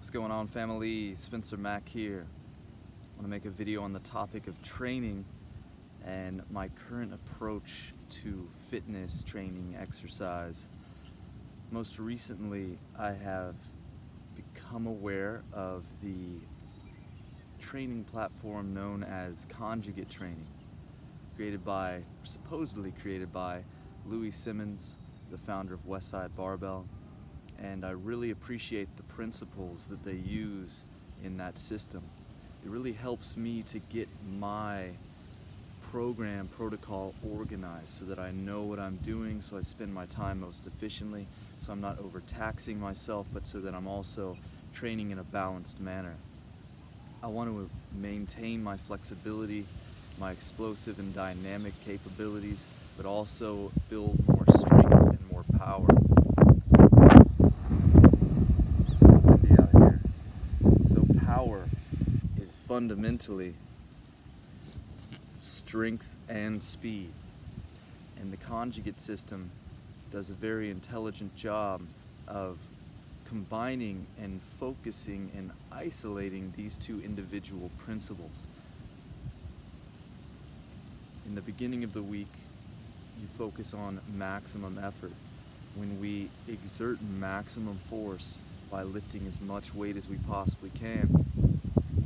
What's going on, family? Spencer-Mack here. I want to make a video on the topic of training and my current approach to fitness training exercise. Most recently, I have become aware of the training platform known as Conjugate training, supposedly created by Louis Simmons, the founder of Westside Barbell. And I really appreciate the principles that they use in that system. It really helps me to get my program protocol organized so that I know what I'm doing, so I spend my time most efficiently, so I'm not overtaxing myself, but so that I'm also training in a balanced manner. I want to maintain my flexibility, my explosive and dynamic capabilities, but also build more strength and more power. Power is fundamentally strength and speed, and the conjugate system does a very intelligent job of combining and focusing and isolating these two individual principles. In the beginning of the week, you focus on maximum effort. When we exert maximum force by lifting as much weight as we possibly can,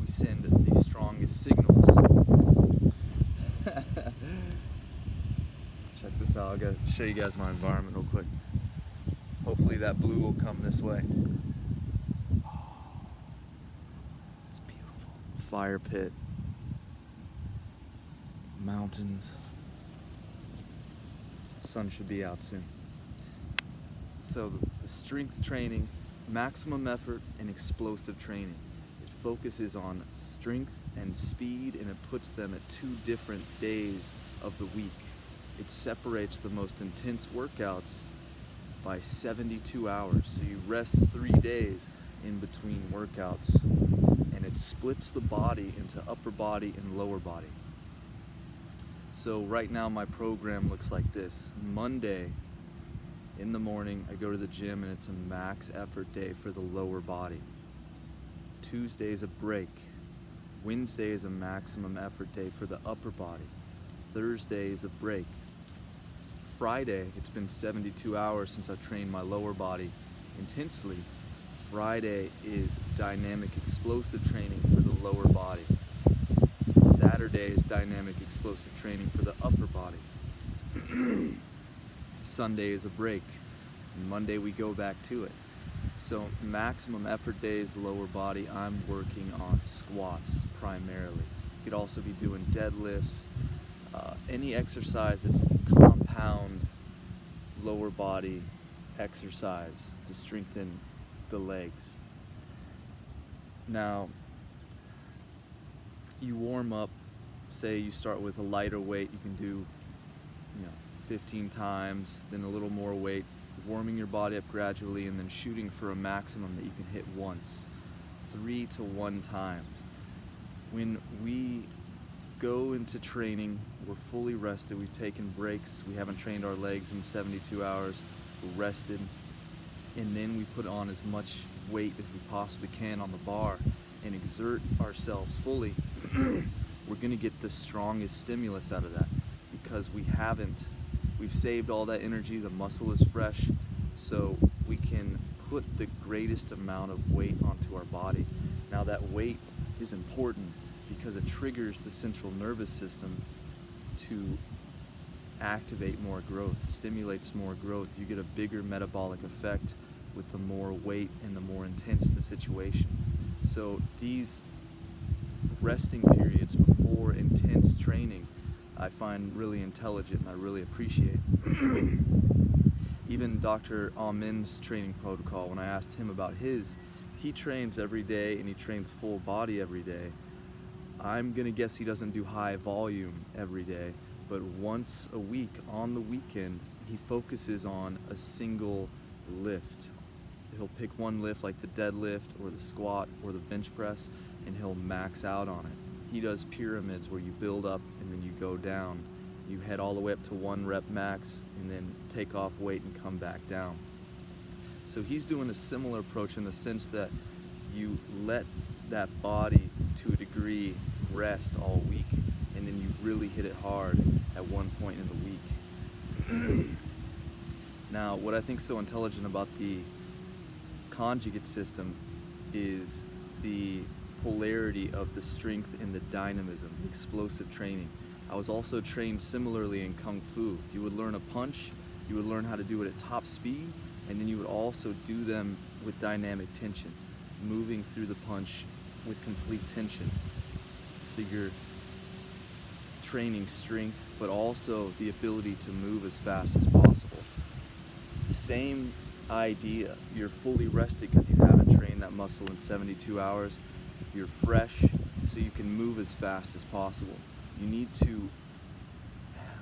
we send the strongest signals. Check this out. I gotta show you guys my environment real quick. Hopefully that blue will come this way. Oh, it's beautiful. Fire pit, mountains. Sun should be out soon. So the strength training, maximum effort, and explosive training. It focuses on strength and speed, and it puts them at two different days of the week. It separates the most intense workouts by 72 hours. So you rest 3 days in between workouts, and it splits the body into upper body and lower body. So right now my program looks like this. Monday, in the morning, I go to the gym and it's a max effort day for the lower body. Tuesday is a break. Wednesday is a maximum effort day for the upper body. Thursday is a break. Friday, it's been 72 hours since I've trained my lower body intensely. Friday is dynamic explosive training for the lower body. Saturday is dynamic explosive training for the upper body. Sunday is a break, and Monday we go back to it. So maximum effort days, lower body, I'm working on squats primarily. You could also be doing deadlifts, any exercise that's compound lower body exercise to strengthen the legs. Now, you warm up, say you start with a lighter weight, you can do 15 times, then a little more weight, warming your body up gradually, and then shooting for a maximum that you can hit once, 3 to 1 times. When we go into training, we're fully rested, we've taken breaks, we haven't trained our legs in 72 hours, we're rested, and then we put on as much weight as we possibly can on the bar and exert ourselves fully. We're going to get the strongest stimulus out of that because we've saved all that energy, the muscle is fresh, so we can put the greatest amount of weight onto our body. Now that weight is important because it triggers the central nervous system to activate more growth, stimulates more growth. You get a bigger metabolic effect with the more weight and the more intense the situation. So these resting periods before intense training I find really intelligent and I really appreciate. Even Dr. Amen's training protocol, when I asked him about his, he trains every day and he trains full body every day. I'm gonna guess he doesn't do high volume every day, but once a week on the weekend, he focuses on a single lift. He'll pick one lift like the deadlift or the squat or the bench press, and he'll max out on it. He does pyramids where you build up and then you go down. You head all the way up to 1 rep max and then take off weight and come back down. So he's doing a similar approach in the sense that you let that body to a degree rest all week, and then you really hit it hard at one point in the week. Now, what I think is so intelligent about the conjugate system is the polarity of the strength and the dynamism, the explosive training. I was also trained similarly in Kung Fu. You would learn a punch, you would learn how to do it at top speed, and then you would also do them with dynamic tension, moving through the punch with complete tension. So you're training strength, but also the ability to move as fast as possible. Same idea. You're fully rested because you haven't trained that muscle in 72 hours. You're fresh, so you can move as fast as possible. You need to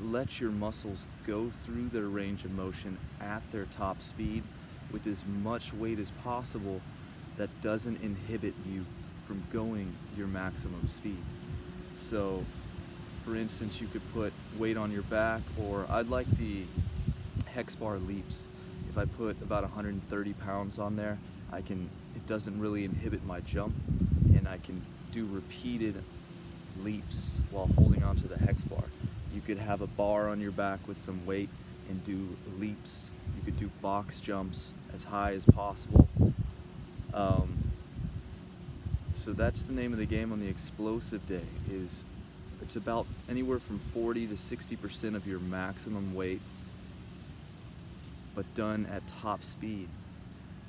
let your muscles go through their range of motion at their top speed with as much weight as possible that doesn't inhibit you from going your maximum speed. So, for instance, you could put weight on your back, or I'd like the hex bar leaps. If I put about 130 pounds on there, it doesn't really inhibit my jump, and I can do repeated leaps while holding onto the hex bar. You could have a bar on your back with some weight and do leaps. You could do box jumps as high as possible. So that's the name of the game on the explosive day. It's about anywhere from 40 to 60% of your maximum weight, but done at top speed.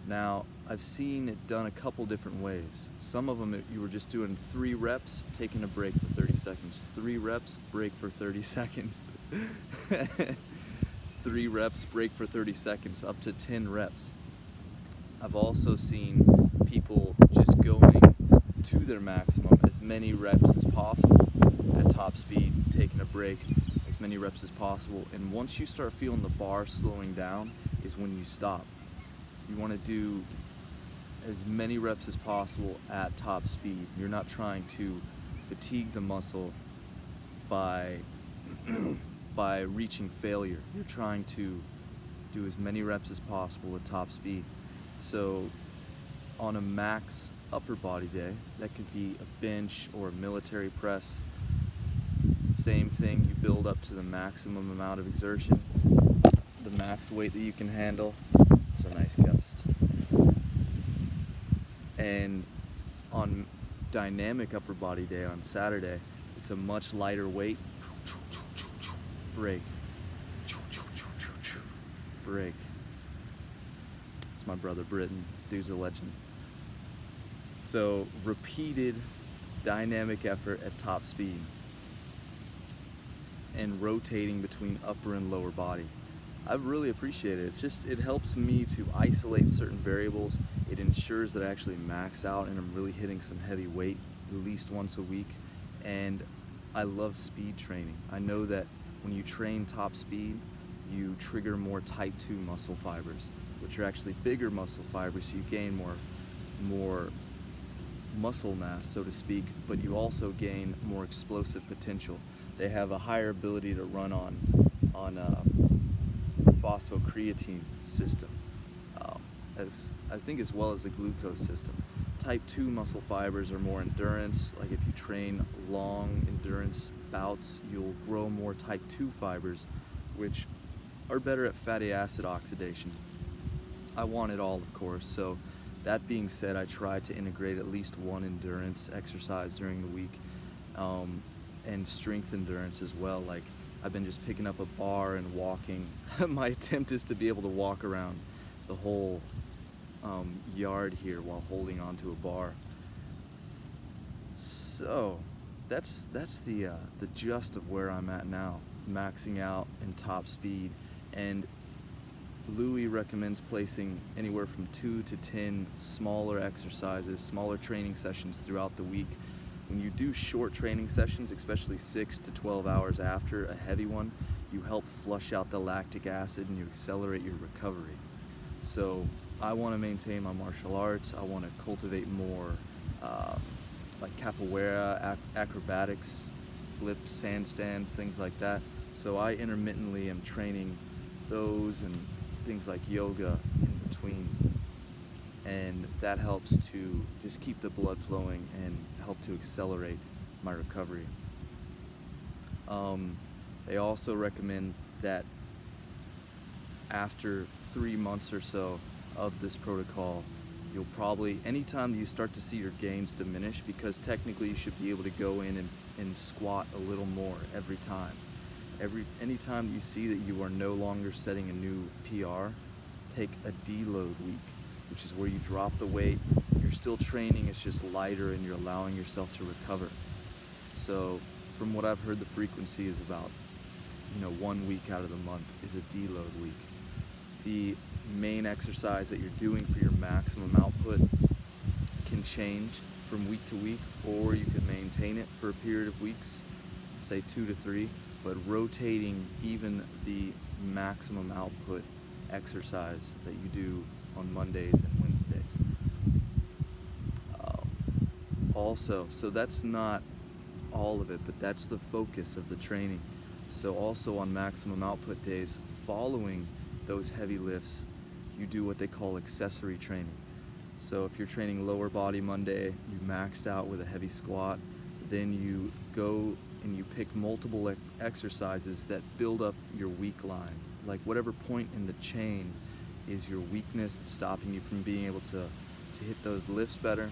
Now, I've seen it done a couple different ways. Some of them, you were just doing 3 reps, taking a break for 30 seconds. 3 reps, break for 30 seconds. 3 reps, break for 30 seconds, up to 10 reps. I've also seen people just going to their maximum, as many reps as possible at top speed, taking a break, as many reps as possible. And once you start feeling the bar slowing down is when you stop. You want to do as many reps as possible at top speed. You're not trying to fatigue the muscle by reaching failure. You're trying to do as many reps as possible at top speed. So on a max upper body day, that could be a bench or a military press. Same thing, you build up to the maximum amount of exertion, the max weight that you can handle. It's a nice gust. And on dynamic upper body day on Saturday, it's a much lighter weight. Break. Break. It's my brother Britton. Dude's a legend. So repeated dynamic effort at top speed and rotating between upper and lower body. I really appreciate it. It helps me to isolate certain variables. It ensures that I actually max out and I'm really hitting some heavy weight at least once a week. And I love speed training. I know that when you train top speed, you trigger more type 2 muscle fibers, which are actually bigger muscle fibers, so you gain more muscle mass, so to speak, but you also gain more explosive potential. They have a higher ability to run on phosphocreatine system, as well as the glucose system. Type 2 muscle fibers are more endurance. Like if you train long endurance bouts, you'll grow more type 2 fibers, which are better at fatty acid oxidation. I want it all, of course. So that being said, I try to integrate at least one endurance exercise during the week, and strength endurance as well. Like I've been just picking up a bar and walking. My attempt is to be able to walk around the whole yard here while holding onto a bar. So that's the gist of where I'm at now, maxing out in top speed. And Louis recommends placing anywhere from 2 to 10 smaller exercises, smaller training sessions throughout the week. When you do short training sessions, especially 6 to 12 hours after a heavy one, you help flush out the lactic acid and you accelerate your recovery. So I want to maintain my martial arts. I want to cultivate more like capoeira, acrobatics, flips, handstands, things like that. So I intermittently am training those and things like yoga in between. and that helps to just keep the blood flowing and help to accelerate my recovery. They also recommend that after 3 months or so of this protocol, you'll probably, anytime you start to see your gains diminish, because technically you should be able to go in and squat a little more every time. Anytime you see that you are no longer setting a new PR, take a deload week, which is where you drop the weight, you're still training, it's just lighter and you're allowing yourself to recover. So from what I've heard, the frequency is about 1 week out of the month is a deload week. The main exercise that you're doing for your maximum output can change from week to week, or you can maintain it for a period of weeks, say 2 to 3, but rotating even the maximum output exercise that you do on Mondays and Wednesdays. Also, so that's not all of it, but that's the focus of the training. So also on maximum output days, following those heavy lifts, you do what they call accessory training. So if you're training lower body Monday, you maxed out with a heavy squat, then you go and you pick multiple exercises that build up your weak line. Like whatever point in the chain is your weakness that's stopping you from being able to hit those lifts better,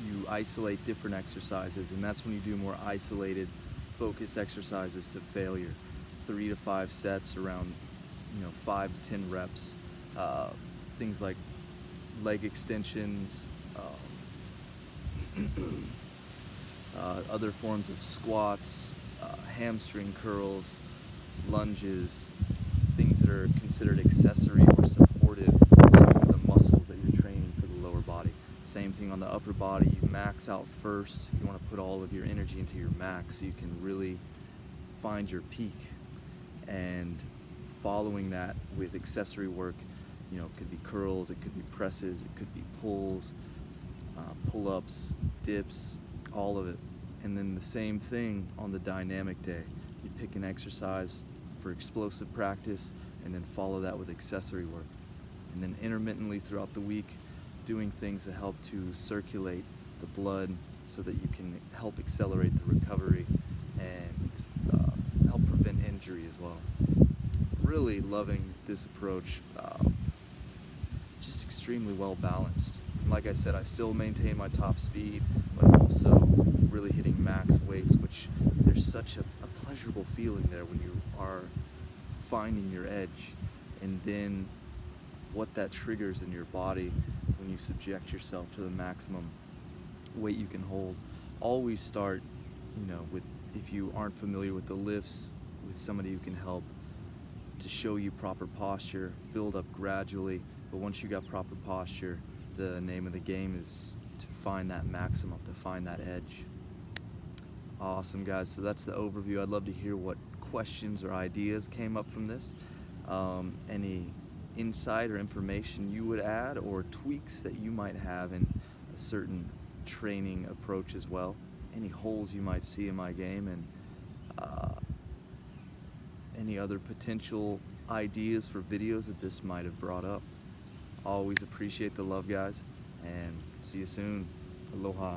you isolate different exercises, and that's when you do more isolated, focused exercises to failure. 3 to 5 sets around 5 to 10 reps. Things like leg extensions, other forms of squats, hamstring curls, lunges, things that are considered accessory or supportive to the muscles that you're training for the lower body. Same thing on the upper body. You max out first. You want to put all of your energy into your max so you can really find your peak. And following that with accessory work, it could be curls, it could be presses, it could be pulls, pull-ups, dips, all of it. And then the same thing on the dynamic day. You pick an exercise for explosive practice and then follow that with accessory work. And then intermittently throughout the week, doing things that help to circulate the blood so that you can help accelerate the recovery and help prevent injury as well. Really loving this approach, just extremely well balanced. And like I said, I still maintain my top speed, but I'm also really hitting max weights, which there's such a pleasurable feeling there when you are finding your edge, and then what that triggers in your body when you subject yourself to the maximum weight you can hold. Always start, with, if you aren't familiar with the lifts, with somebody who can help to show you proper posture, build up gradually, but once you got proper posture, the name of the game is to find that maximum, to find that edge. Awesome, guys. So that's the overview. I'd love to hear what questions or ideas came up from this. Any insight or information you would add, or tweaks that you might have in a certain training approach as well. Any holes you might see in my game, and any other potential ideas for videos that this might have brought up. Always appreciate the love, guys, and see you soon. Aloha.